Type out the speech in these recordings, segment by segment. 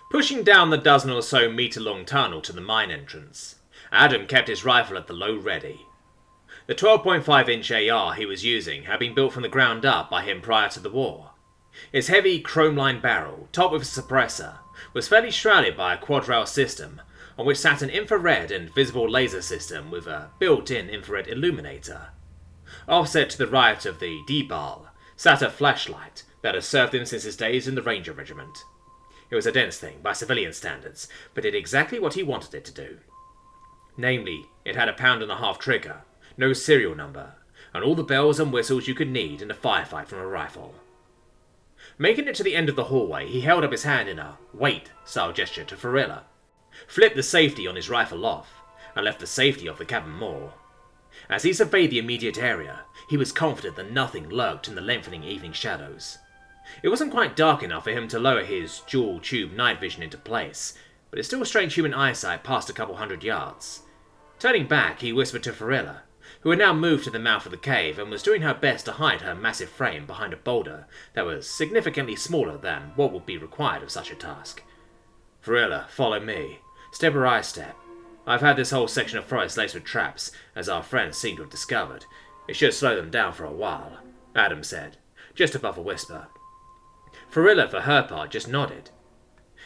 Pushing down the dozen or so metre-long tunnel to the mine entrance, Adam kept his rifle at the low ready. The 12.5-inch AR he was using had been built from the ground up by him prior to the war. Its heavy chrome-lined barrel, topped with a suppressor, was fairly shrouded by a quad-rail system on which sat an infrared and visible laser system with a built-in infrared illuminator. Offset to the right of the D-bar sat a flashlight that had served him since his days in the Ranger Regiment. It was a dense thing by civilian standards, but did exactly what he wanted it to do. Namely, it had a 1.5-pound trigger, no serial number, and all the bells and whistles you could need in a firefight from a rifle. Making it to the end of the hallway, he held up his hand in a wait-style gesture to Farilla, flipped the safety on his rifle off, and left the safety of the cabin more. As he surveyed the immediate area, he was confident that nothing lurked in the lengthening evening shadows. It wasn't quite dark enough for him to lower his dual-tube night vision into place, but it still strained human eyesight past a couple 100 yards. Turning back, he whispered to Farilla, who had now moved to the mouth of the cave and was doing her best to hide her massive frame behind a boulder that was significantly smaller than what would be required of such a task. "Farilla, follow me. Step where I step. I've had this whole section of forest laced with traps, as our friends seem to have discovered. It should slow them down for a while," Adam said, just above a whisper. Farilla, for her part, just nodded.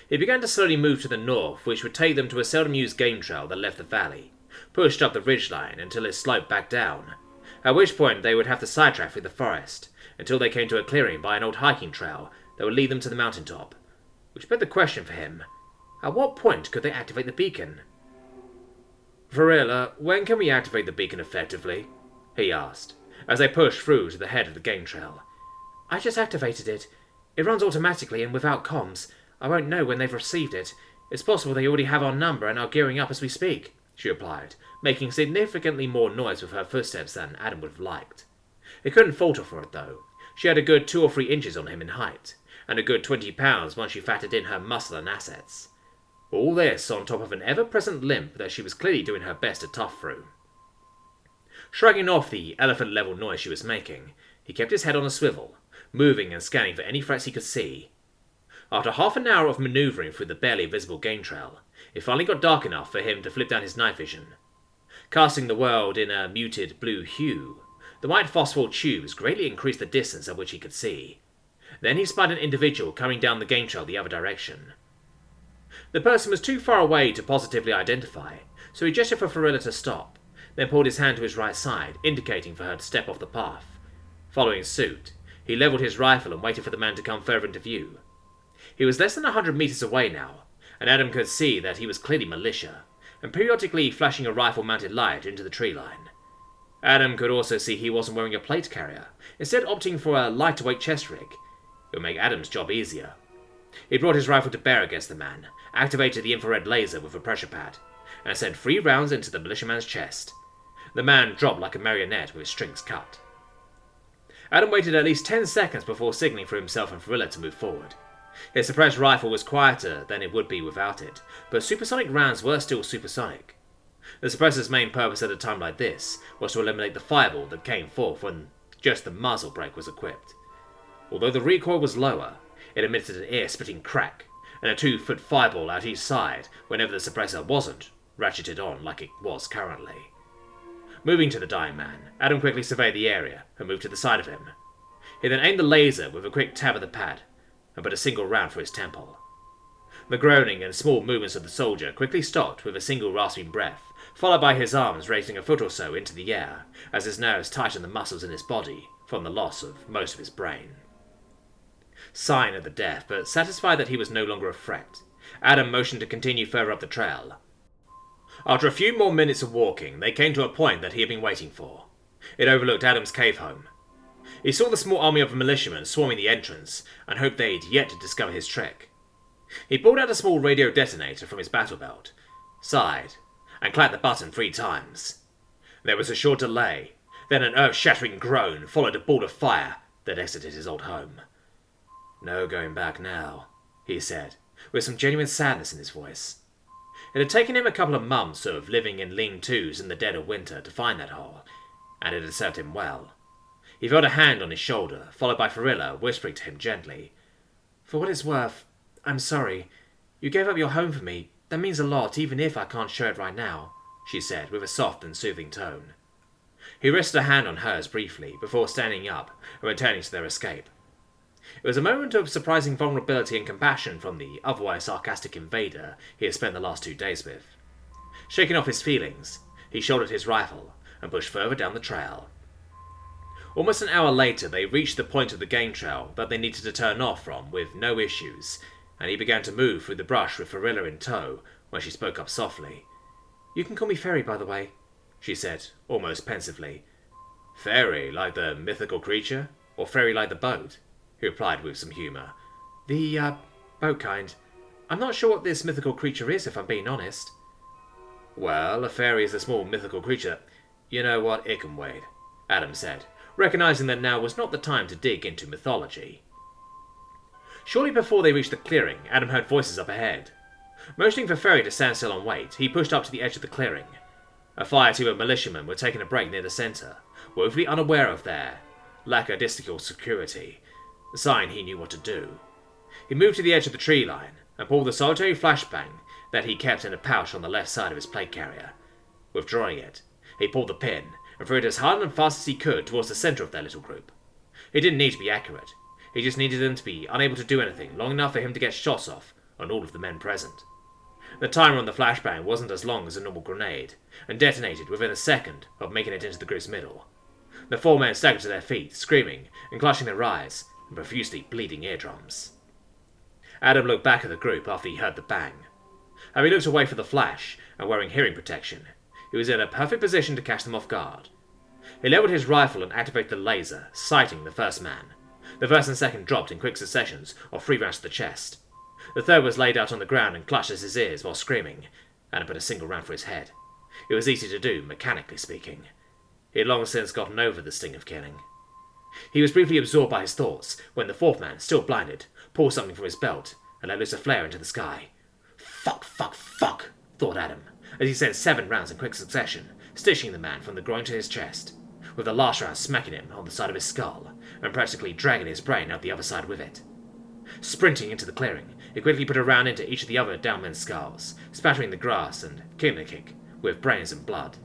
He began to slowly move to the north, which would take them to a seldom-used game trail that left the valley, pushed up the ridgeline until it sloped back down, at which point they would have to sidetrack through the forest, until they came to a clearing by an old hiking trail that would lead them to the mountaintop. Which begged the question for him, at what point could they activate the beacon? "Farilla, when can we activate the beacon effectively?" he asked, as they pushed through to the head of the game trail. "I just activated it. It runs automatically and without comms. I won't know when they've received it. It's possible they already have our number and are gearing up as we speak," she replied, making significantly more noise with her footsteps than Adam would have liked. He couldn't falter for it, though. She had a good 2 or 3 inches on him in height, and a good 20 pounds once she factored in her muscle and assets. All this on top of an ever-present limp that she was clearly doing her best to tough through. Shrugging off the elephant-level noise she was making, he kept his head on a swivel, moving and scanning for any threats he could see. After half an hour of manoeuvring through the barely visible game trail, it finally got dark enough for him to flip down his night vision. Casting the world in a muted blue hue, the white phosphor tubes greatly increased the distance at which he could see. Then he spied an individual coming down the game trail the other direction. The person was too far away to positively identify, so he gestured for Farilla to stop, then pulled his hand to his right side, indicating for her to step off the path. Following suit, he levelled his rifle and waited for the man to come further into view. He was less than 100 metres away now, and Adam could see that he was clearly militia, and periodically flashing a rifle-mounted light into the tree line. Adam could also see he wasn't wearing a plate carrier, instead opting for a lighter-weight chest rig. It would make Adam's job easier. He brought his rifle to bear against the man, activated the infrared laser with a pressure pad, and sent 3 rounds into the militiaman's chest. The man dropped like a marionette with his strings cut. Adam waited at least 10 seconds before signalling for himself and Farilla to move forward. His suppressed rifle was quieter than it would be without it, but supersonic rounds were still supersonic. The suppressor's main purpose at a time like this was to eliminate the fireball that came forth when just the muzzle brake was equipped. Although the recoil was lower, it emitted an ear-splitting crack, and a 2-foot fireball out each side whenever the suppressor wasn't ratcheted on like it was currently. Moving to the dying man, Adam quickly surveyed the area and moved to the side of him. He then aimed the laser with a quick tab of the pad, and put a single round for his temple. The groaning and small movements of the soldier quickly stopped with a single rasping breath, followed by his arms raising a foot or so into the air as his nerves tightened the muscles in his body from the loss of most of his brain. Sighing at the death, but satisfied that he was no longer a threat, Adam motioned to continue further up the trail. After a few more minutes of walking, they came to a point that he had been waiting for. It overlooked Adam's cave home. He saw the small army of militiamen swarming the entrance, and hoped they'd yet to discover his trick. He pulled out a small radio detonator from his battle belt, sighed, and clapped the button 3 times. There was a short delay, then an earth-shattering groan followed a ball of fire that exited his old home. "No going back now," he said, with some genuine sadness in his voice. It had taken him a couple of months of living in lean-tos in the dead of winter to find that hole, and it had served him well. He felt a hand on his shoulder, followed by Farilla whispering to him gently, "For what it's worth, I'm sorry. You gave up your home for me. That means a lot, even if I can't show it right now, she said with a soft and soothing tone. He rested a hand on hers briefly before standing up and returning to their escape. It was a moment of surprising vulnerability and compassion from the otherwise sarcastic invader he had spent the last 2 days with. Shaking off his feelings, he shouldered his rifle and pushed further down the trail. Almost an hour later, they reached the point of the game trail that they needed to turn off from with no issues, and he began to move through the brush with Farilla in tow when she spoke up softly. You can call me Fairy, by the way, she said, almost pensively. Fairy, like the mythical creature? Or fairy like the boat? He replied with some humour. The, boat kind. I'm not sure what this mythical creature is, if I'm being honest. Well, a fairy is a small mythical creature. You know what it can wait, Adam said, recognising that now was not the time to dig into mythology. Shortly before they reached the clearing, Adam heard voices up ahead. Motioning for Fairy to stand still and wait, he pushed up to the edge of the clearing. A fire team of militiamen were taking a break near the centre, woefully unaware of their lackadaisical security, a sign he knew what to do. He moved to the edge of the tree line and pulled the solitary flashbang that he kept in a pouch on the left side of his plate carrier. Withdrawing it, he pulled the pin and threw it as hard and fast as he could towards the centre of their little group. He didn't need to be accurate. He just needed them to be unable to do anything long enough for him to get shots off on all of the men present. The timer on the flashbang wasn't as long as a normal grenade, and detonated within a second of making it into the group's middle. The 4 men staggered to their feet, screaming and clutching their eyes and profusely bleeding eardrums. Adam looked back at the group after he heard the bang. Having looked away for the flash and wearing hearing protection, he was in a perfect position to catch them off guard. He leveled his rifle and activated the laser, sighting the first man. The first and second dropped in quick successions of 3 rounds to the chest. The third was laid out on the ground and clutched at his ears while screaming, and put a single round for his head. It was easy to do, mechanically speaking. He had long since gotten over the sting of killing. He was briefly absorbed by his thoughts when the 4th man, still blinded, pulled something from his belt and let loose a flare into the sky. Fuck, fuck, fuck, thought Adam, as he sent 7 rounds in quick succession, stitching the man from the groin to his chest, with the last round smacking him on the side of his skull and practically dragging his brain out the other side with it. Sprinting into the clearing, he quickly put a round into each of the other down men's skulls, spattering the grass and killing the kick with brains and blood.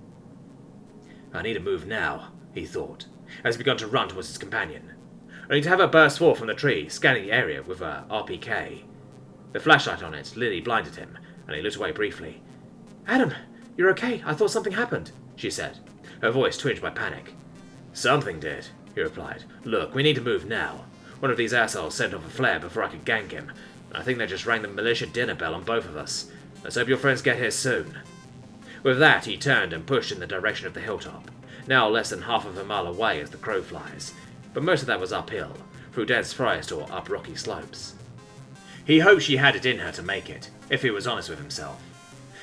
I need to move now, he thought, as he began to run towards his companion, only to have her burst forth from the tree, scanning the area with her RPK. The flashlight on it nearly blinded him, and he looked away briefly. Adam, you're okay. I thought something happened, she said, her voice twinged by panic. Something did, he replied. Look, we need to move now. One of these assholes sent off a flare before I could gank him, and I think they just rang the militia dinner bell on both of us. Let's hope your friends get here soon. With that, he turned and pushed in the direction of the hilltop, now less than half of a mile away as the crow flies, but most of that was uphill, through dense forest or up rocky slopes. He hoped she had it in her to make it, if he was honest with himself.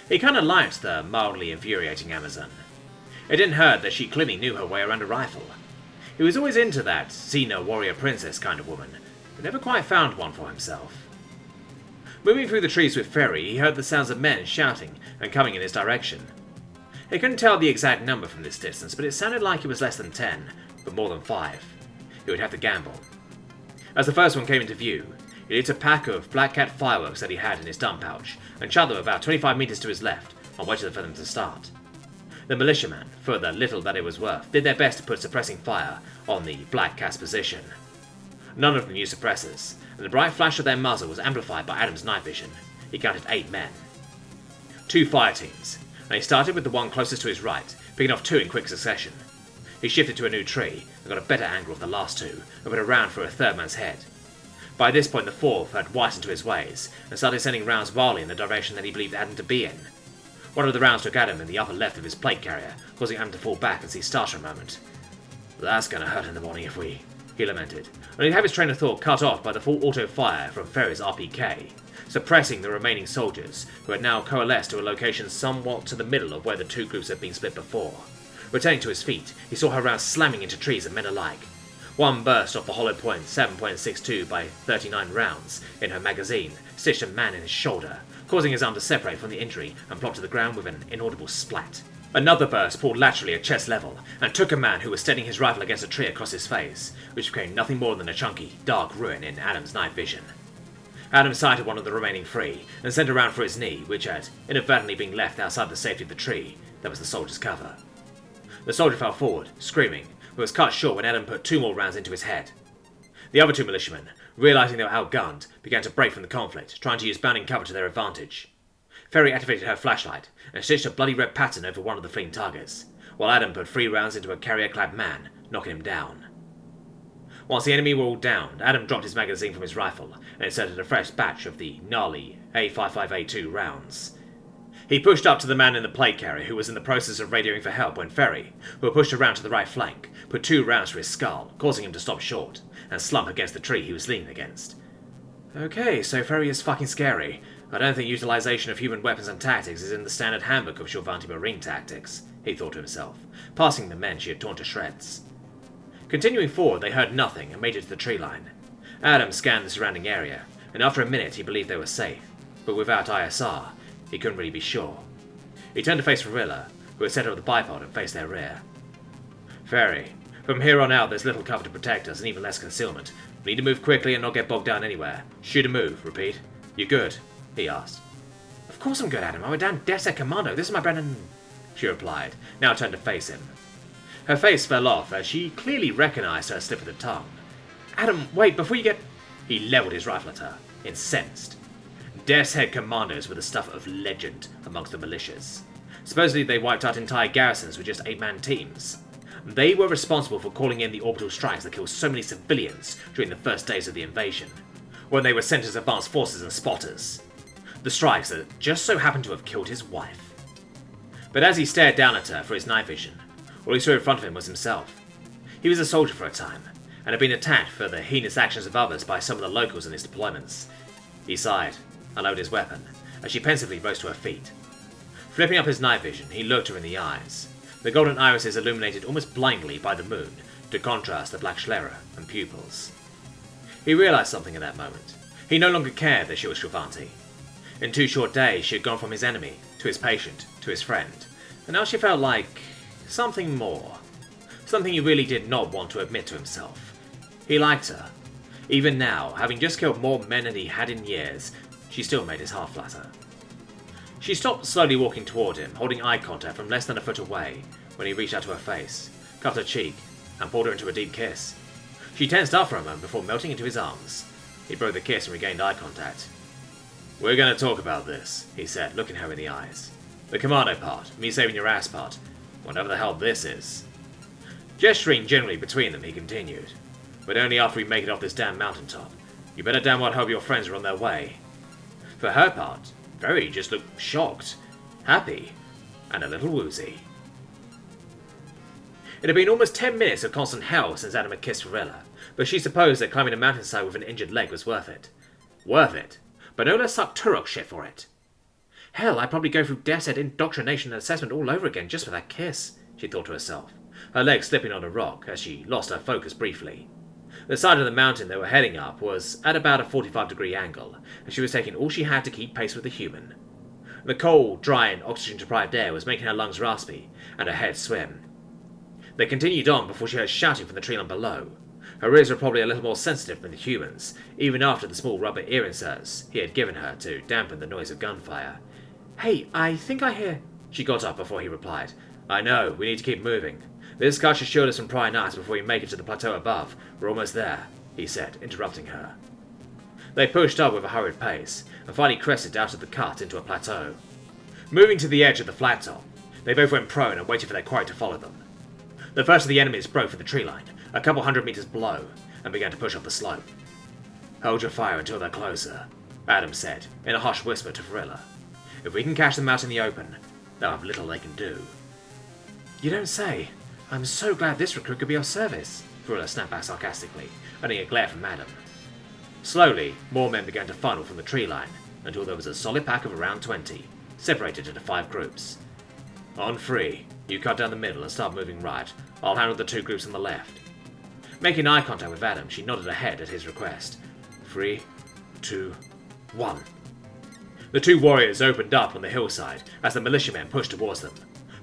He kinda liked the mildly infuriating Amazon. It didn't hurt that she clearly knew her way around a rifle. He was always into that Xena warrior princess kind of woman, but never quite found one for himself. Moving through the trees with Fairy, he heard the sounds of men shouting and coming in his direction. He couldn't tell the exact number from this distance, but it sounded like it was less than 10, but more than 5. He would have to gamble. As the first one came into view, he lit a pack of Black Cat fireworks that he had in his dump pouch and shot them about 25 meters to his left and waited for them to start. The militiamen, for the little that it was worth, did their best to put suppressing fire on the Black Cat's position. None of them used suppressors, and the bright flash of their muzzle was amplified by Adam's night vision. He counted 8 men. 2 fire teams, and he started with the one closest to his right, picking off 2 in quick succession. He shifted to a new tree and got a better angle of the last 2 and put a round through a 3rd man's head. By this point the 4th had whitened to his ways and started sending rounds wildly in the direction that he believed Adam to be in. One of the rounds took Adam in the upper left of his plate carrier, causing Adam to fall back and see start for a moment. That's gonna hurt in the morning if we... he lamented, only to have his train of thought cut off by the full auto fire from Fairy's RPK, suppressing the remaining soldiers, who had now coalesced to a location somewhat to the middle of where the 2 groups had been split before. Returning to his feet, he saw her rounds slamming into trees and men alike. One burst off the hollow point 7.62 by 39 rounds in her magazine, stitched a man in his shoulder, causing his arm to separate from the injury and plop to the ground with an inaudible splat. Another burst pulled laterally at chest level and took a man who was steadying his rifle against a tree across his face, which became nothing more than a chunky, dark ruin in Adam's night vision. Adam sighted one of the remaining three and sent around for his knee, which had inadvertently been left outside the safety of the tree that was the soldier's cover. The soldier fell forward, screaming, but was cut short when Adam put 2 more rounds into his head. The other 2 militiamen, realizing they were outgunned, began to break from the conflict, trying to use bounding cover to their advantage. Ferry activated her flashlight and stitched a bloody red pattern over one of the fleeing targets, while Adam put 3 rounds into a carrier-clad man, knocking him down. Once the enemy were all downed, Adam dropped his magazine from his rifle and inserted a fresh batch of the gnarly A55A2 rounds. He pushed up to the man in the plate carrier who was in the process of radioing for help when Ferry, who had pushed around to the right flank, put 2 rounds through his skull, causing him to stop short and slump against the tree he was leaning against. Okay, so Ferry is fucking scary. I don't think utilization of human weapons and tactics is in the standard handbook of Shorvanti Marine tactics, he thought to himself, passing the men she had torn to shreds. Continuing forward, they heard nothing and made it to the tree line. Adam scanned the surrounding area, and after a minute he believed they were safe, but without ISR, he couldn't really be sure. He turned to face Varilla, who had set up the bipod and faced their rear. Ferry, from here on out there's little cover to protect us and even less concealment. We need to move quickly and not get bogged down anywhere. Shoot a move, repeat. You good? He asked. Of course I'm good, Adam. I'm a damn DedSec commando. This is my Brennan, she replied, now turned to face him. Her face fell off as she clearly recognized her slip of the tongue. Adam, wait, before you get... He leveled his rifle at her, incensed. DedSec commandos were the stuff of legend amongst the militias. Supposedly they wiped out entire garrisons with just 8-man teams. They were responsible for calling in the orbital strikes that killed so many civilians during the first days of the invasion, when they were sent as advanced forces and spotters. The strikes that just so happened to have killed his wife. But as he stared down at her for his night vision, all he saw in front of him was himself. He was a soldier for a time, and had been attacked for the heinous actions of others by some of the locals in his deployments. He sighed, and lowered his weapon, as she pensively rose to her feet. Flipping up his night vision, he looked her in the eyes, the golden irises illuminated almost blindly by the moon, to contrast the black sclera and pupils. He realized something in that moment. He no longer cared that she was Shorvanti. In 2 short days, she had gone from his enemy, to his patient, to his friend, and now she felt like something more. Something he really did not want to admit to himself. He liked her. Even now, having just killed more men than he had in years, she still made his heart flutter. She stopped slowly walking toward him, holding eye contact from less than a foot away, when he reached out to her face, cupped her cheek, and pulled her into a deep kiss. She tensed up for a moment before melting into his arms. He broke the kiss and regained eye contact. We're going to talk about this, he said, looking her in the eyes. The commando part, me saving your ass part, whatever the hell this is. Gesturing generally between them, he continued. But only after we make it off this damn mountaintop. You better damn well hope your friends are on their way. For her part, Ferry just looked shocked, happy, and a little woozy. It had been almost 10 minutes of constant hell since Adam had kissed Varilla, but she supposed that climbing a mountainside with an injured leg was worth it. Worth it, but no less suck Turok shit for it. Hell, I'd probably go through DedSec indoctrination and assessment all over again just for that kiss, she thought to herself, her leg slipping on a rock as she lost her focus briefly. The side of the mountain they were heading up was at about a 45-degree angle, and she was taking all she had to keep pace with the human. The cold, dry, and oxygen-deprived air was making her lungs raspy, and her head swim. They continued on before she heard shouting from the treeline below. Her ears were probably a little more sensitive than the humans, even after the small rubber ear inserts he had given her to dampen the noise of gunfire. Hey, I think I hear... She got up before he replied. I know, we need to keep moving. This car should shield us from prior nights before we make it to the plateau above. We're almost there, he said, interrupting her. They pushed up with a hurried pace, and finally crested out of the cut into a plateau. Moving to the edge of the flat top, they both went prone and waited for their quarry to follow them. The first of the enemies broke for the tree line, a couple 100 meters below, and began to push up the slope. Hold your fire until they're closer, Adam said, in a harsh whisper to Varilla. If we can catch them out in the open, they'll have little they can do. You don't say. I'm so glad this recruit could be of service, Varilla snapped back sarcastically, earning a glare from Adam. Slowly, more men began to funnel from the tree line, until there was a solid pack of around 20, separated into 5 groups. On 3, you cut down the middle and start moving right. I'll handle the 2 groups on the left. Making eye contact with Adam, she nodded her head at his request. 3, 2, 1. The 2 warriors opened up on the hillside as the militiamen pushed towards them.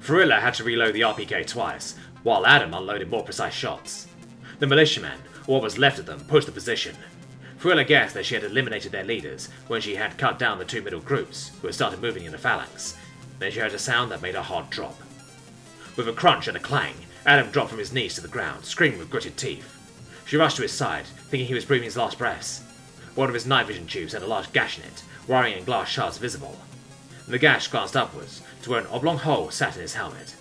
Varilla had to reload the RPK twice, while Adam unloaded more precise shots. The militiamen, or what was left of them, pushed the position. Farilla guessed that she had eliminated their leaders when she had cut down the 2 middle groups, who had started moving in a phalanx. Then she heard a sound that made her heart drop. With a crunch and a clang, Adam dropped from his knees to the ground, screaming with gritted teeth. She rushed to his side, thinking he was breathing his last breaths. One of his night vision tubes had a large gash in it, wiring and glass shards visible. The gash glanced upwards to where an oblong hole sat in his helmet.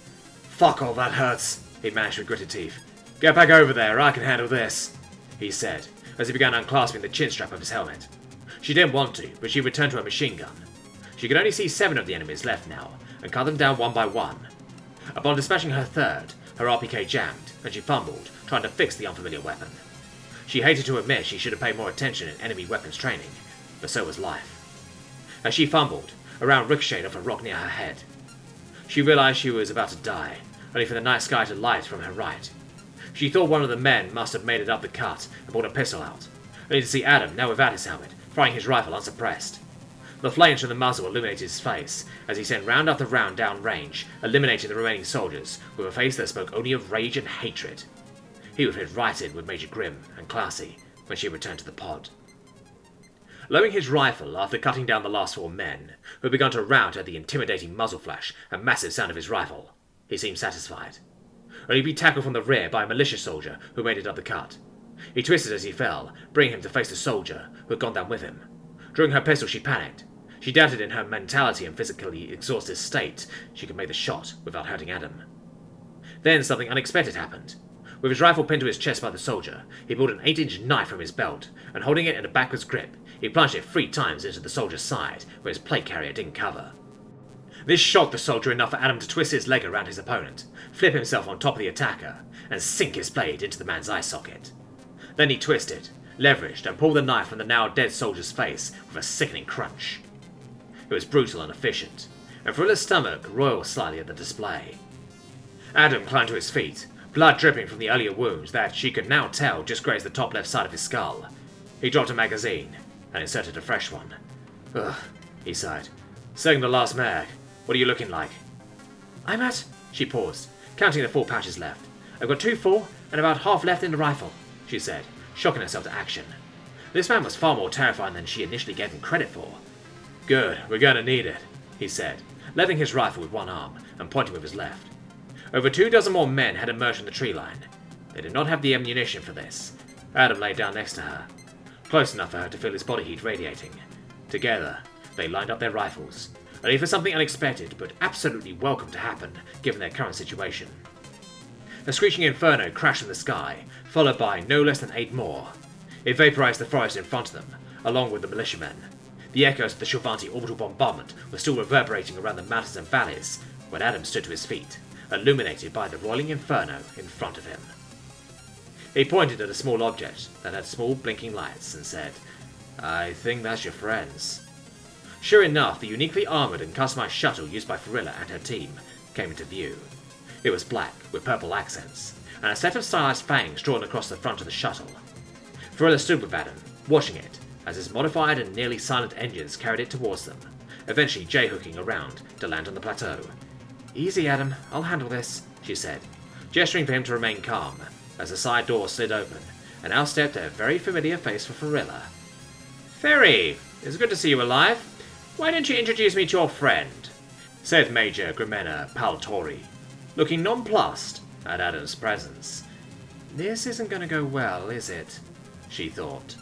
"Fuck all, that hurts," he managed with gritted teeth. "Get back over there, I can handle this," he said, as he began unclasping the chin strap of his helmet. She didn't want to, but she returned to her machine gun. She could only see 7 of the enemies left now, and cut them down one by one. Upon dispatching her third, her RPK jammed, and she fumbled, trying to fix the unfamiliar weapon. She hated to admit she should have paid more attention in enemy weapons training, but so was life. As she fumbled, a round ricocheted off a rock near her head. She realized she was about to die, only for the night sky to light from her right. She thought one of the men must have made it up the cut and pulled a pistol out, only to see Adam, now without his helmet, firing his rifle unsuppressed. The flames from the muzzle illuminated his face as he sent round after round down range, eliminating the remaining soldiers with a face that spoke only of rage and hatred. He would fit right in with Major Grimm and Classy when she returned to the pod. Lowering his rifle after cutting down the last 4 men, who had begun to rout at the intimidating muzzle flash and massive sound of his rifle, he seemed satisfied. Only to be tackled from the rear by a militia soldier who made it up the cut. He twisted as he fell, bringing him to face the soldier who had gone down with him. Drawing her pistol, she panicked. She doubted in her mentality and physically exhausted state she could make the shot without hurting Adam. Then something unexpected happened. With his rifle pinned to his chest by the soldier, he pulled an 8-inch knife from his belt, and holding it in a backwards grip, he plunged it 3 times into the soldier's side, where his plate carrier didn't cover. This shocked the soldier enough for Adam to twist his leg around his opponent, flip himself on top of the attacker, and sink his blade into the man's eye socket. Then he twisted, leveraged, and pulled the knife from the now dead soldier's face with a sickening crunch. It was brutal and efficient, and Farilla's stomach roiled slightly at the display. Adam climbed to his feet, blood dripping from the earlier wounds that she could now tell just grazed the top left side of his skull. He dropped a magazine and inserted a fresh one. "Ugh," he sighed. "Setting the last mag. What are you looking like?" "I'm at..." She paused, counting the 4 pouches left. "I've got 2 full and about half left in the rifle," she said, shocking herself to action. This man was far more terrifying than she initially gave him credit for. "Good, we're gonna need it," he said, leveling his rifle with one arm and pointing with his left. Over 2 dozen more men had emerged from the tree line. They did not have the ammunition for this. Adam lay down next to her, close enough for her to feel his body heat radiating. Together, they lined up their rifles, only for something unexpected but absolutely welcome to happen given their current situation. A screeching inferno crashed from the sky, followed by no less than 8 more. It vaporized the forest in front of them, along with the militiamen. The echoes of the Shilvanti orbital bombardment were still reverberating around the mountains and valleys when Adam stood to his feet, illuminated by the roiling inferno in front of him. He pointed at a small object that had small blinking lights and said, "I think that's your friends." Sure enough, the uniquely armoured and customized shuttle used by Farilla and her team came into view. It was black, with purple accents, and a set of stylized fangs drawn across the front of the shuttle. Farilla stood with Adam, watching it, as its modified and nearly silent engines carried it towards them, eventually J-hooking around to land on the plateau. "Easy, Adam, I'll handle this," she said, gesturing for him to remain calm, as the side door slid open, and out stepped a very familiar face for Farilla. "Ferry, it's good to see you alive. Why don't you introduce me to your friend?" said Major Grimena Paltori, looking nonplussed at Adam's presence. "This isn't going to go well, is it?" she thought.